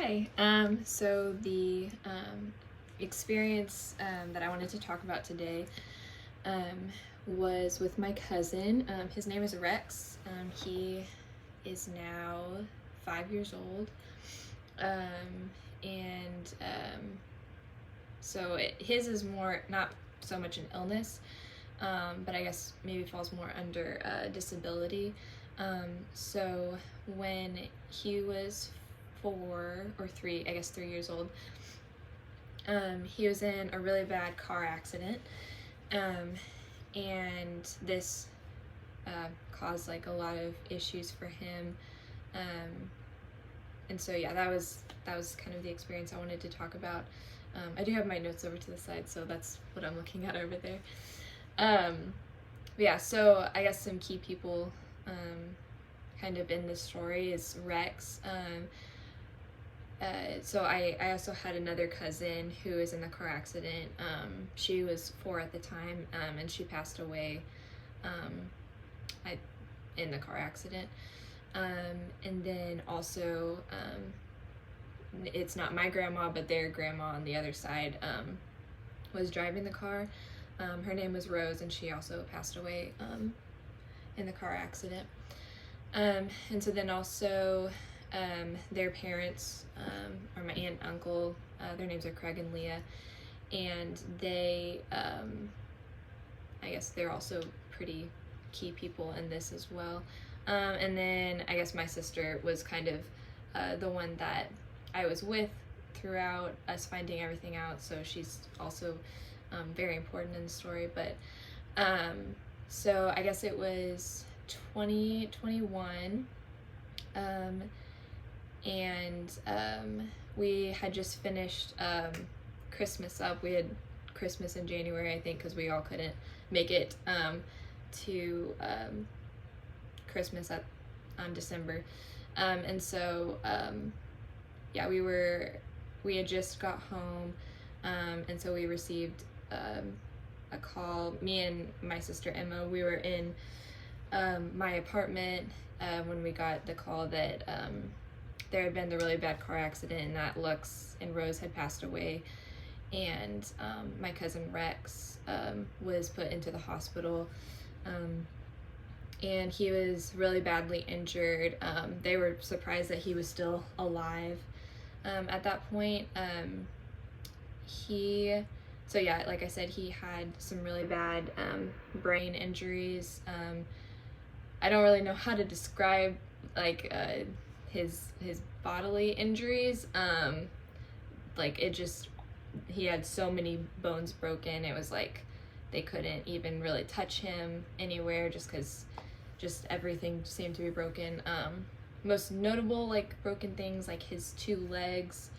Hi. So the experience that I wanted to talk about today um, was with my cousin. His name is Rex. He is now 5 years old. And so his is more, not so much an illness, but I guess maybe falls more under disability. So when he was 4 or 3, I guess 3 years old, he was in a really bad car accident, and this caused like a lot of issues for him. And so yeah, that was kind of the experience I wanted to talk about. I do have my notes over to the side, so that's what I'm looking at over there. Yeah, so I guess some key people kind of in this story is Rex. So I also had another cousin who was in the car accident. She was 4 at the time, and she passed away in the car accident. And then also, it's not my grandma, but their grandma on the other side was driving the car. Her name was Rose, and she also passed away in the car accident. And so then also their parents are my aunt and uncle. Their names are Craig and Leah, and they I guess they're also pretty key people in this as well. And then I guess my sister was kind of the one that I was with throughout us finding everything out, so she's also very important in the story. But so I guess it was 2021, and we had just finished Christmas up. We had Christmas in January, I think, because we all couldn't make it to Christmas on December. And so yeah, we had just got home, and so we received a call. Me and my sister Emma, we were in my apartment when we got the call that there had been the really bad car accident, and that Lux and Rose had passed away, and my cousin Rex was put into the hospital, and he was really badly injured. They were surprised that he was still alive at that point. So yeah, like I said, he had some really bad brain injuries. I don't really know how to describe like his bodily injuries. Like he had so many bones broken. It was like they couldn't even really touch him anywhere just because everything seemed to be broken. Most notable like broken things, like his 2 legs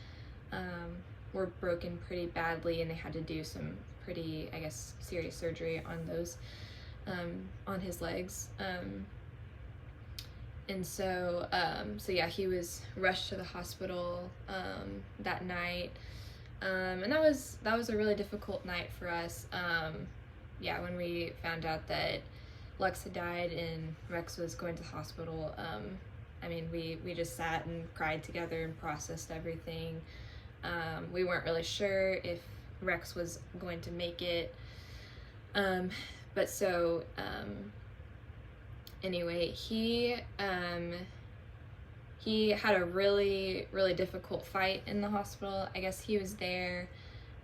were broken pretty badly, and they had to do some pretty, I guess, serious surgery on those, on his legs. And so yeah, he was rushed to the hospital that night, and that was a really difficult night for us. Yeah, when we found out that Lex had died and Rex was going to the hospital, I mean, we just sat and cried together and processed everything. We weren't really sure if Rex was going to make it, but so anyway, he had a really, really difficult fight in the hospital. I guess he was there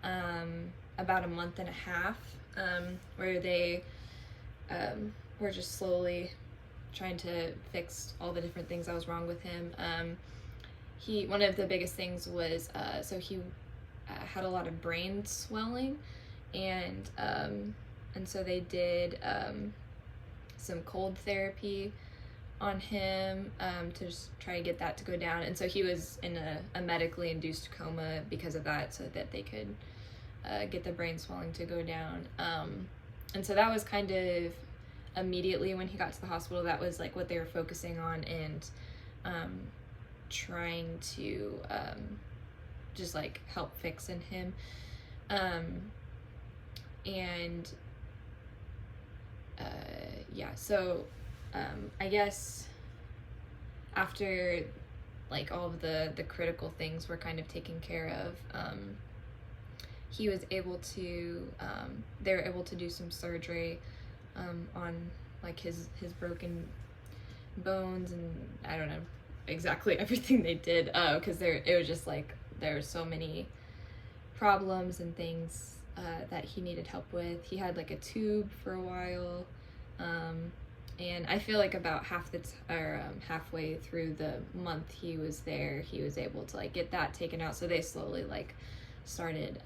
about a month and a half, where they were just slowly trying to fix all the different things that was wrong with him. One of the biggest things was so he had a lot of brain swelling, and so they did some cold therapy on him to just try to get that to go down. And so he was in a medically induced coma because of that, so that they could get the brain swelling to go down. And so that was kind of immediately when he got to the hospital, that was like what they were focusing on, and trying to just like help fix in him. And yeah, so I guess after like all of the critical things were kind of taken care of. He was able to, they were able to do some surgery on like his broken bones, and I don't know exactly everything they did, because it was just like there were so many problems and things that he needed help with. He had like a tube for a while, and I feel like about halfway through the month he was there, he was able to like get that taken out. So they slowly like started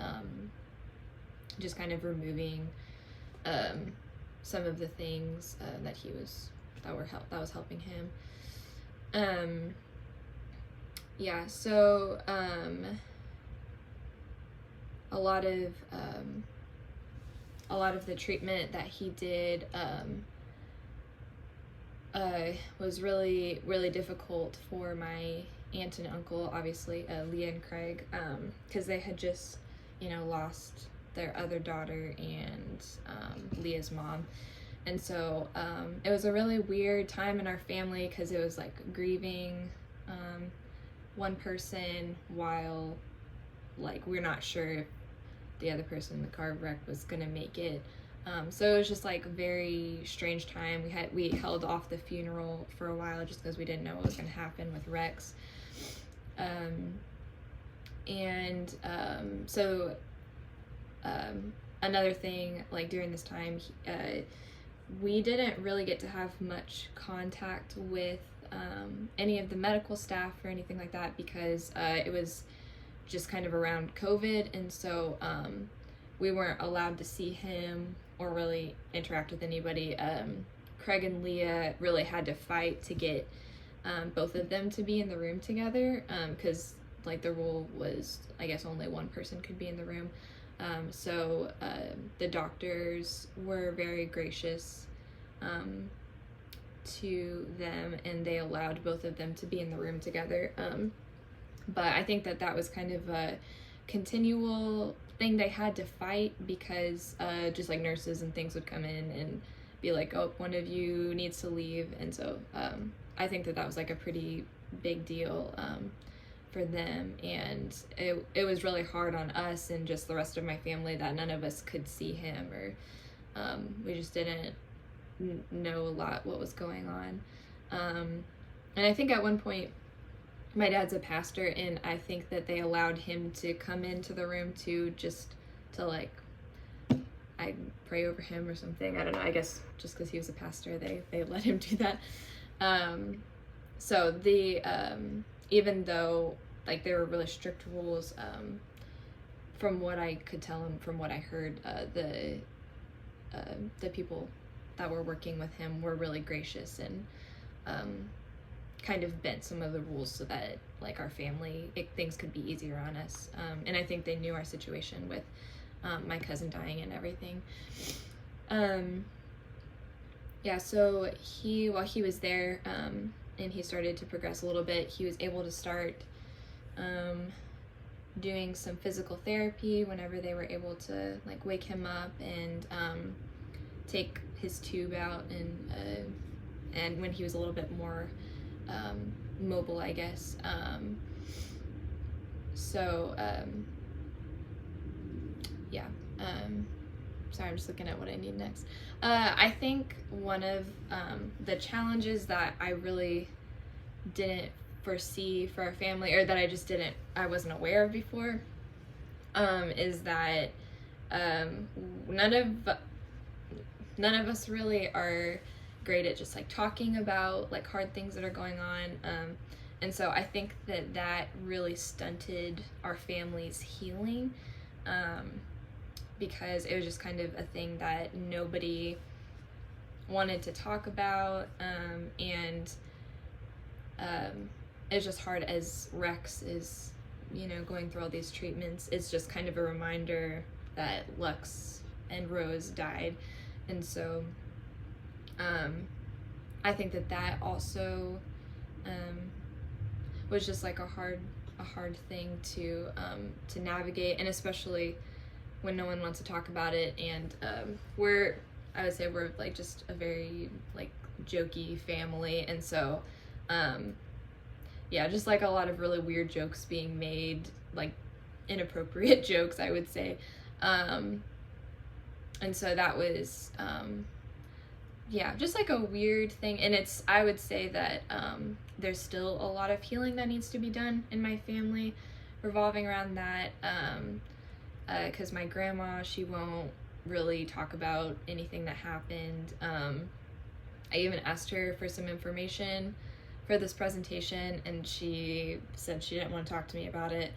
just kind of removing some of the things that was helping him. Yeah, so a lot of the treatment that he did was really, really difficult for my aunt and uncle, obviously, Leah and Craig, because they had just, lost their other daughter and Leah's mom. And so it was a really weird time in our family, because it was like grieving one person while like we're not sure if the other person in the car wreck was gonna make it. So it was just like a very strange time. We held off the funeral for a while just because we didn't know what was gonna happen with Rex. So another thing, like during this time, we didn't really get to have much contact with any of the medical staff or anything like that, because it was just kind of around COVID, and so we weren't allowed to see him or really interact with anybody. Craig and Leah really had to fight to get both of them to be in the room together, because like the rule was, I guess, only one person could be in the room. So the doctors were very gracious to them, and they allowed both of them to be in the room together. But I think that was kind of a continual thing they had to fight, because just like nurses and things would come in and be like, oh, one of you needs to leave. And so I think that was like a pretty big deal for them, and it was really hard on us and just the rest of my family that none of us could see him, or we just didn't know a lot what was going on. And I think at one point, my dad's a pastor, and I think that they allowed him to come into the room too, just to like, I pray over him or something. I don't know, I guess just because he was a pastor, they let him do that. So even though like there were really strict rules, from what I could tell and from what I heard, the people that were working with him were really gracious and kind of bent some of the rules so that like our family, things could be easier on us. And I think they knew our situation with my cousin dying and everything. Yeah, so while he was there, and he started to progress a little bit, he was able to start doing some physical therapy whenever they were able to like wake him up and take his tube out, and when he was a little bit more mobile, I guess. Yeah. Sorry, I'm just looking at what I need next. I think one of the challenges that I really didn't foresee for our family, or that I wasn't aware of before, is that none of us really are great at just like talking about like hard things that are going on, and so I think that really stunted our family's healing, because it was just kind of a thing that nobody wanted to talk about, and it's just hard as Rex is, going through all these treatments. It's just kind of a reminder that Lux and Rose died, and so I think that also was just like a hard thing to navigate, and especially when no one wants to talk about it. And I would say we're like just a very like jokey family, and so yeah, just like a lot of really weird jokes being made, like inappropriate jokes, I would say. And so that was, yeah, just like a weird thing. And I would say that there's still a lot of healing that needs to be done in my family revolving around that. Because my grandma, she won't really talk about anything that happened. I even asked her for some information for this presentation, and she said she didn't want to talk to me about it.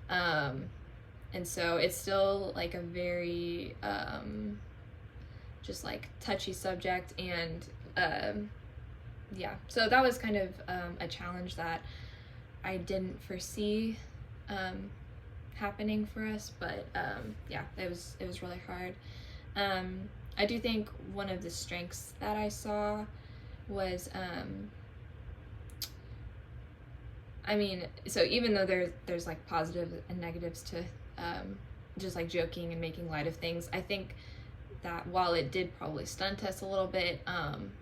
And so it's still like a very just like touchy subject, and yeah, so that was kind of a challenge that I didn't foresee happening for us, but yeah, it was really hard. I do think one of the strengths that I saw was I mean, so even though there's like positives and negatives to just like joking and making light of things, I think that while it did probably stunt us a little bit,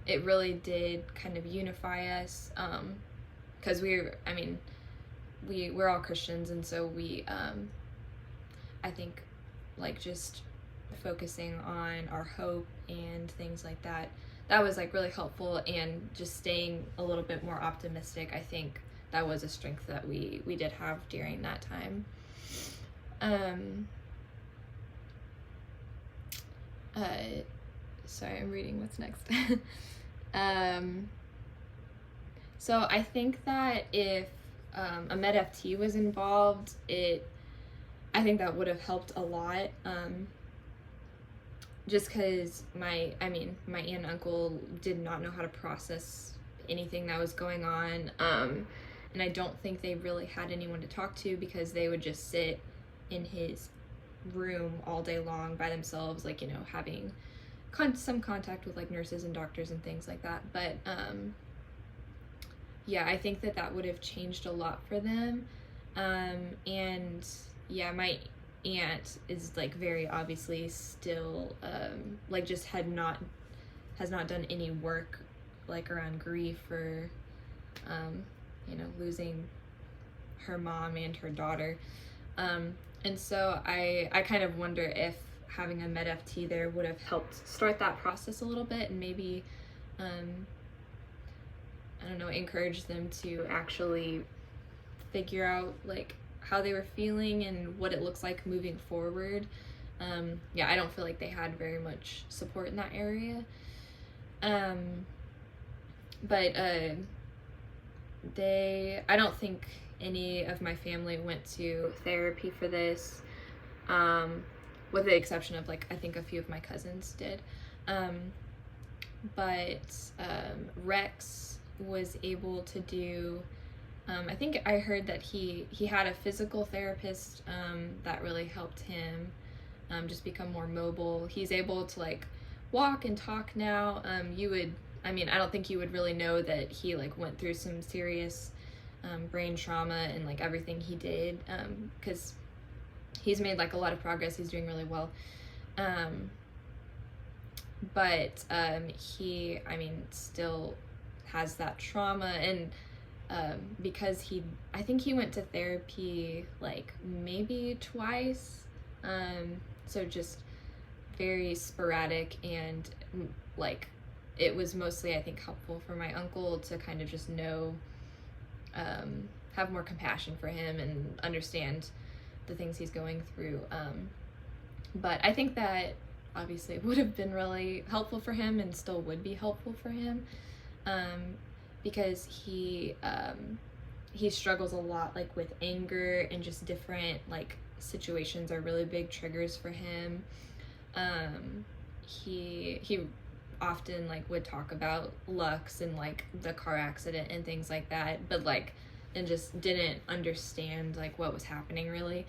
it really did kind of unify us, because we're all Christians, and so we I think like just focusing on our hope and things like that was like really helpful, and just staying a little bit more optimistic. I think that was a strength that we did have during that time. Sorry, I'm reading what's next. So I think that if a MedFT was involved, I think that would have helped a lot. Just because my aunt and uncle did not know how to process anything that was going on. And I don't think they really had anyone to talk to, because they would just sit in his room all day long by themselves, like, having some contact with like nurses and doctors and things like that. But yeah, I think that would have changed a lot for them. And yeah, my aunt is like very obviously still like just has not done any work like around grief or losing her mom and her daughter. And so I kind of wonder if having a MedFT there would have helped start that process a little bit, and maybe I don't know, encourage them to actually figure out like how they were feeling and what it looks like moving forward. Yeah, I don't feel like they had very much support in that area. But I don't think any of my family went to therapy for this, with the exception of like I think a few of my cousins did. But Rex was able to do, I think I heard that he had a physical therapist that really helped him just become more mobile. He's able to like walk and talk now. I don't think you would really know that he like went through some serious brain trauma and like everything he did, because he's made like a lot of progress. He's doing really well. But he still has that trauma, and because I think he went to therapy like maybe twice, so just very sporadic, and like it was mostly I think helpful for my uncle to kind of just know, have more compassion for him and understand the things he's going through. But I think that obviously would have been really helpful for him, and still would be helpful for him, because he struggles a lot like with anger, and just different like situations are really big triggers for him. He often like would talk about Lux and like the car accident and things like that, but like, and just didn't understand like what was happening really.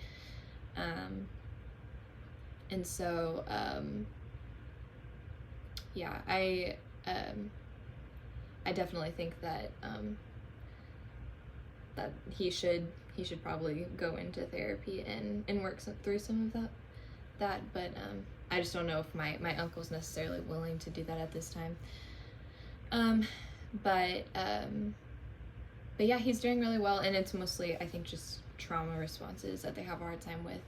And so yeah, I definitely think that that he should probably go into therapy and work through some of that, but I just don't know if my uncle's necessarily willing to do that at this time. But but yeah, he's doing really well, and it's mostly, I think, just trauma responses that they have a hard time with.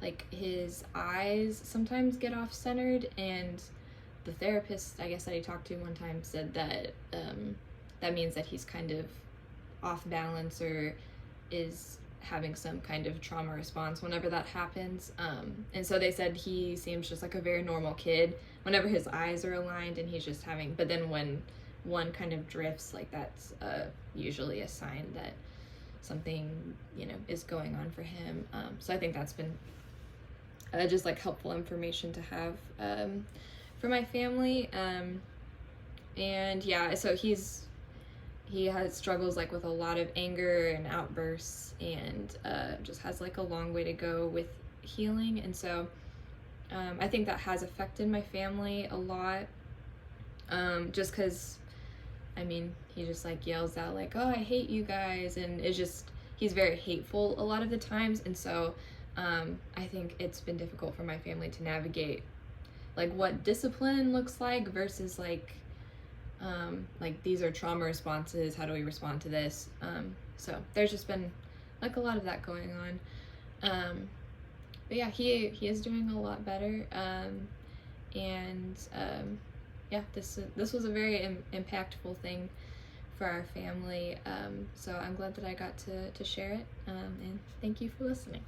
Like his eyes sometimes get off centered, and the therapist, I guess, that he talked to one time said that that means that he's kind of off balance or is having some kind of trauma response whenever that happens. And so they said he seems just like a very normal kid whenever his eyes are aligned and he's just having, but then when one kind of drifts, like that's usually a sign that something, you know, is going on for him. So I think that's been just like helpful information to have for my family. And yeah, so he has struggles like with a lot of anger and outbursts, and just has like a long way to go with healing. And so I think that has affected my family a lot, just because, I mean, he just like yells out like, oh, I hate you guys, and it's just, he's very hateful a lot of the times. And so I think it's been difficult for my family to navigate like what discipline looks like versus like these are trauma responses, how do we respond to this? So there's just been like a lot of that going on. But yeah, he is doing a lot better. Yeah, this was a very impactful thing for our family. So I'm glad that I got to share it. And thank you for listening.